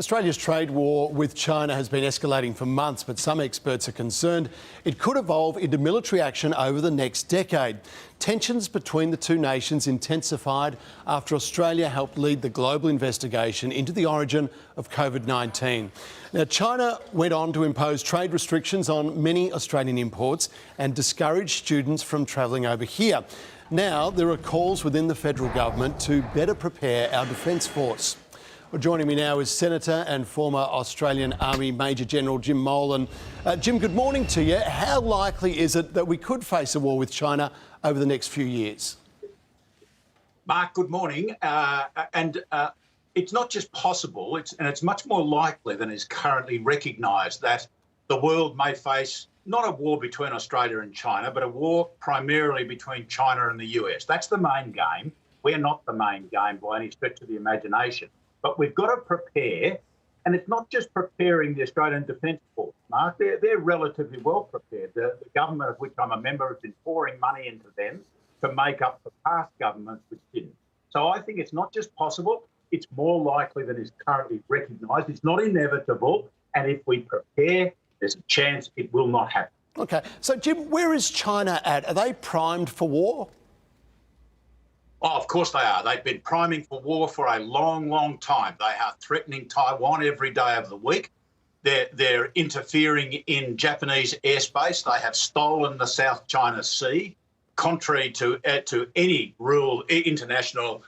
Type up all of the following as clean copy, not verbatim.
Australia's trade war with China has been escalating for months, but some experts are concerned it could evolve into military action over the next decade. Tensions between the two nations intensified after Australia helped lead the global investigation into the origin of COVID-19. Now, China went on to impose trade restrictions on many Australian imports and discourage students from travelling over here. Now, there are calls within the federal government to better prepare our defence force. Well, joining me now is Senator and former Australian Army Major General Jim Molan. Jim, good morning to you. How likely is it that we could face a war with China over the next few years? Mark, good morning. It's not just possible, it's much more likely than is currently recognised that the world may face not a war between Australia and China, but a war primarily between China and the US. That's the main game. We're not the main game by any stretch of the imagination. But we've got to prepare, and it's not just preparing the Australian Defence Force, Mark. They're relatively well prepared. The government of which I'm a member has been pouring money into them to make up for past governments which didn't. So I think it's not just possible, it's more likely than is currently recognised. It's not inevitable, and if we prepare, there's a chance it will not happen. OK. So, Jim, where is China at? Are they primed for war? Oh, of course they are. They've been priming for war for a long, long time. They are threatening Taiwan every day of the week. They're interfering in Japanese airspace. They have stolen the South China Sea, contrary to any international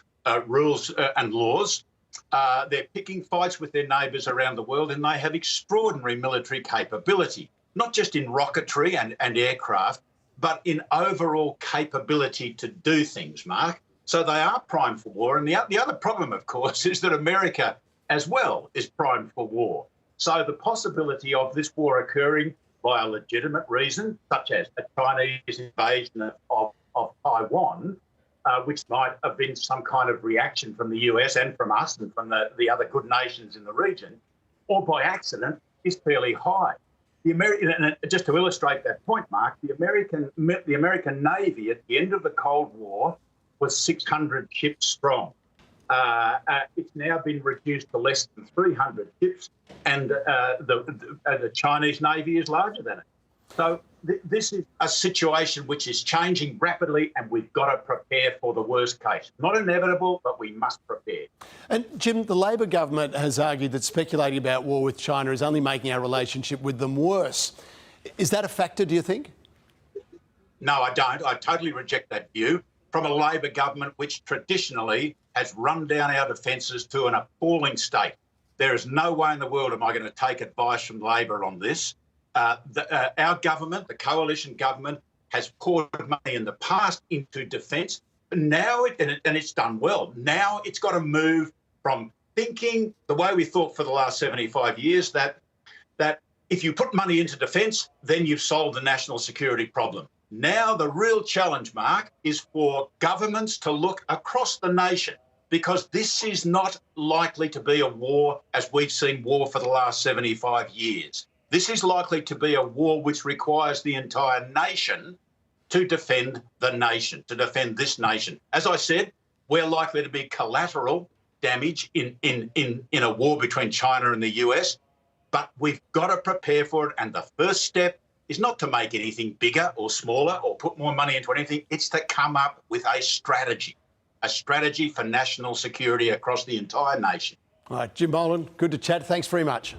rules and laws. They're picking fights with their neighbours around the world, and they have extraordinary military capability, not just in rocketry and aircraft, but in overall capability to do things, Mark. So they are primed for war. And the other problem, of course, is that America as well is primed for war. So the possibility of this war occurring by a legitimate reason, such as a Chinese invasion of Taiwan, which might have been some kind of reaction from the US and from us and from the other good nations in the region, or by accident, is fairly high. And just to illustrate that point, Mark, the American Navy at the end of the Cold War was 600 ships strong. It's now been reduced to less than 300 ships, and the Chinese Navy is larger than it. So this is a situation which is changing rapidly, and we've got to prepare for the worst case. Not inevitable, but we must prepare. And Jim, the Labor government has argued that speculating about war with China is only making our relationship with them worse. Is that a factor, do you think? No, I don't. I totally reject that view. From a Labor government which traditionally has run down our defences to an appalling state. There is no way in the world am I going to take advice from Labor on this. Our government, the coalition government, has poured money in the past into defence. Now, and it's done well. Now it's got to move from thinking the way we thought for the last 75 years, that if you put money into defence, then you've solved the national security problem. Now the real challenge, Mark, is for governments to look across the nation, because this is not likely to be a war as we've seen war for the last 75 years. This is likely to be a war which requires the entire nation to defend the nation, to defend this nation. As I said, we're likely to be collateral damage in a war between China and the US, but we've got to prepare for it. And the first step is not to make anything bigger or smaller or put more money into anything. It's to come up with a strategy for national security across the entire nation. All right, Jim Molan, good to chat. Thanks very much.